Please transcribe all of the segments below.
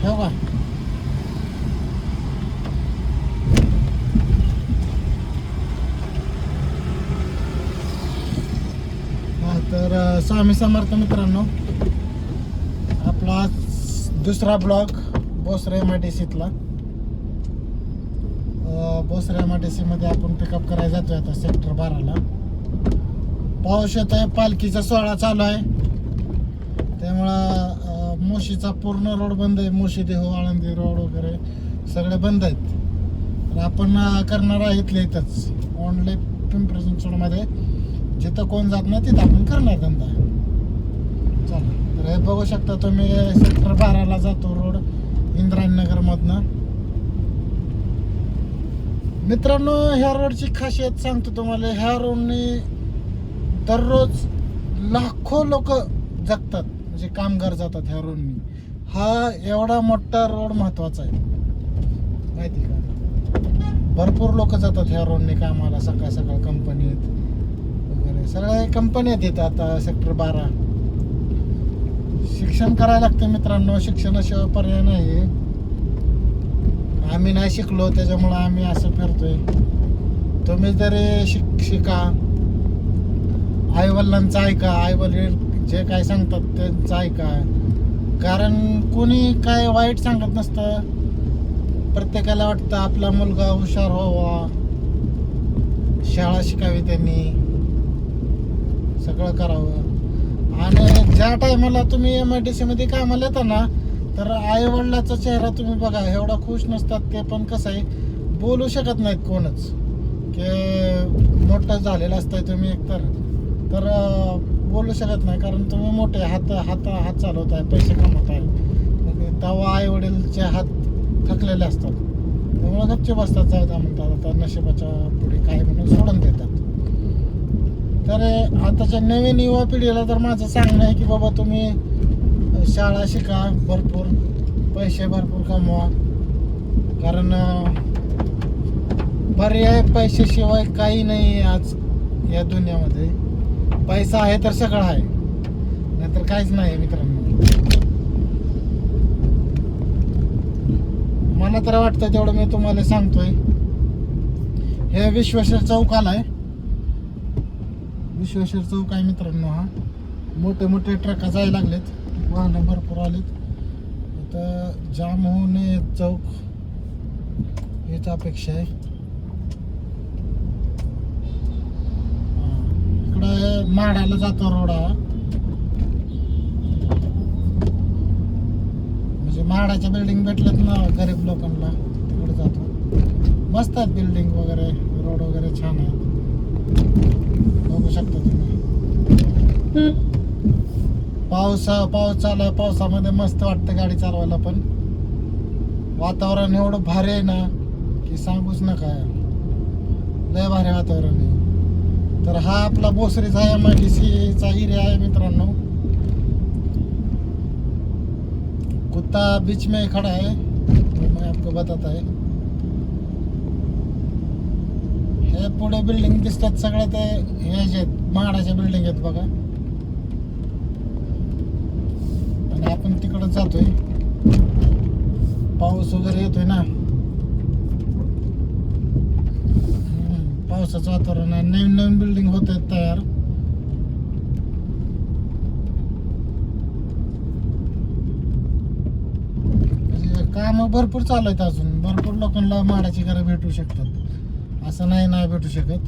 हो का? हा तर स्वामी समर्थ मित्रांनो, आपला आज दुसरा ब्लॉग बोसरे MIDCतला. बोसरे MIDC मध्ये आपण पिकअप करायला जातोय आता सेक्टर 12ला. पाऊस येत आहे, पालखीचा सोहळा चालू आहे, त्यामुळं मोशीचा पूर्ण रोड बंद आहे. मोशी देहू आळंदी रोड वगैरे सगळे बंद आहेत. तर आपण करणार आहे इथल्या इथंच ओनली पिंपरी चिंचवडमध्ये, जिथं कोण जात नाही तिथं आपण करणार धंदा. चला, तर हे बघू शकता तुम्ही, सेक्टर 12ला जातो रोड इंद्रायणनगरमधनं. मित्रांनो, ह्या रोडची खासियत सांगतो तुम्हाला. ह्या रोडने दररोज लाखो लोक जगतात, म्हणजे कामगार जातात ह्या रोडनी. हा एवढा मोठा रोड महत्वाचा आहे माहिती का? भरपूर लोक जातात ह्या रोडने कामाला, सकाळ सकाळ कंपनीत वगैरे सगळ्या कंपन्यात येतात. आता सेक्टर 12 शिक्षण करायला लागतं मित्रांनो, शिक्षणाशिवाय पर्याय नाही. आम्ही नाही शिकलो त्याच्यामुळं आम्ही असं फिरतोय. तुम्ही जरी शिका, आईवडिलांचं ऐका, आईवडील जे काय सांगतात त्यांचं ऐका, कारण कोणी काय वाईट सांगत नसतं. प्रत्येकाला वाटतं आपला मुलगा हुशार व्हावा, शाळा शिकावी, त्यांनी सगळं करावं. आणि ज्या टायमाला तुम्ही MIDC मध्ये कामाला येता ना, तर आईवडिलाचा चेहरा तुम्ही बघा, एवढा खुश नसतात ते. पण कसं आहे, बोलू शकत नाहीत कोणच, की मोठं झालेलं असतंय तुम्ही एकतर, तर बोलू शकत नाही, कारण तुम्ही मोठे हात चालवत आहे, पैसे कमवत आहे. तेव्हा आई वडीलचे हात थकलेले असतात, त्यामुळे गपचे बसतात, जाऊ द्या म्हणतात, आता नशिबाच्या पुढे काय म्हणून सोडून देतात. तर आताच्या नवीन युवा पिढीला तर माझं सांगणं आहे की बाबा, तुम्ही शाळा शिका, भरपूर पैसे भरपूर कमवा, कारण पर्याय पैशाशिवाय काही नाही आज या दुनियामध्ये. पैसा आहे तर सगळं आहे, नाहीतर काहीच नाही मित्रांनो. मला तर वाटतं तेवढं मी तुम्हाला सांगतोय. हे विश्वेश्वर चौक आलाय, विश्वेश्वर चौक आहे मित्रांनो. हा मोठे मोठे ट्रक जायला लागलेत, वाहनं भरपूर आलेत. आता जाम होऊ नये चौक, हीच अपेक्षा आहे. इकडं माडाला जातो रोड हा, म्हणजे म्हाडाच्या बिल्डिंग भेटल्यात ना गरीब लोकांना, तिकडे जातो. मस्त आहेत बिल्डिंग वगैरे, रोड वगैरे छान आहे, बघू शकता तुम्ही. पाऊस चालू आहे, पावसामध्ये मस्त वाटतं गाडी चालवायला. पण वातावरण एवढं भारी आहे ना की सांगूच नका, लय भारी वातावरण आहे. तर हा आपला बोसरीचा MIDCचा एरिया आहे मित्रांनो. कुत्ता बीच में खड़ा है, तो मैं आपको बताता है. हे पुढे बिल्डिंग दिसतात सगळ्या, ते हे जे म्हाडाच्या बिल्डिंग आहेत बघा. आणि आपण तिकडं जातोय, पाऊस वगैरे येतोय ना, पावसाचं वातावरण आहे, नवीन नवीन बिल्डिंग होत आहेत तयार. काम भरपूर चालू आहेत, अजून भरपूर लोकांना म्हाडाची घरं भेटू शकतात, असं नाही भेटू शकत.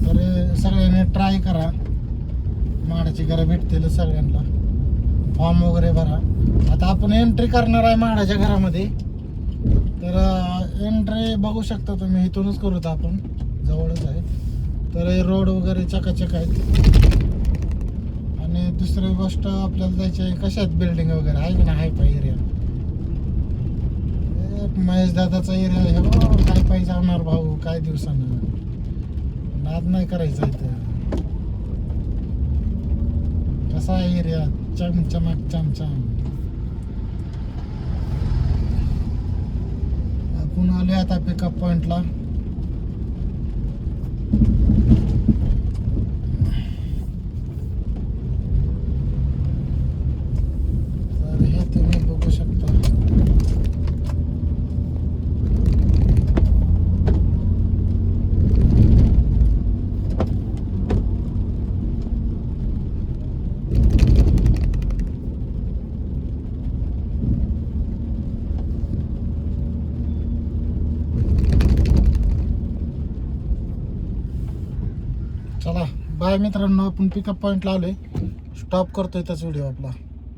तर सगळ्यांनी ट्राय करा, म्हाडाची घरं भेटतील सगळ्यांना. फॉर्म वगैरे भरा. आता आपण एंट्री करणार आहे म्हाडाच्या घरामध्ये, तर एंट्री बघू शकता तुम्ही, इथूनच करूत आपण, जवळच आहे. तर हे रोड वगैरे चकाचक आहेत. आणि दुसरी गोष्ट आपल्याला जायची आहे, कशा आहेत बिल्डिंग वगैरे आहे की नाही, हाय पाय एरिया. महेश दादाचा एरिया आहे, काय पाहिजे जाणार भाऊ, काय दिवसानं नाद नाही करायचा इथं. कसा आहे एरिया, चमचमाक चमचम. आपण आलोय आता पिकअप पॉइंटला. तर हे तुम्ही बघू शकता. चला बाय मित्रांनो, आपण पिकअप पॉईंटला आलोय. स्टॉप करतोय त्याच व्हिडिओ आपला.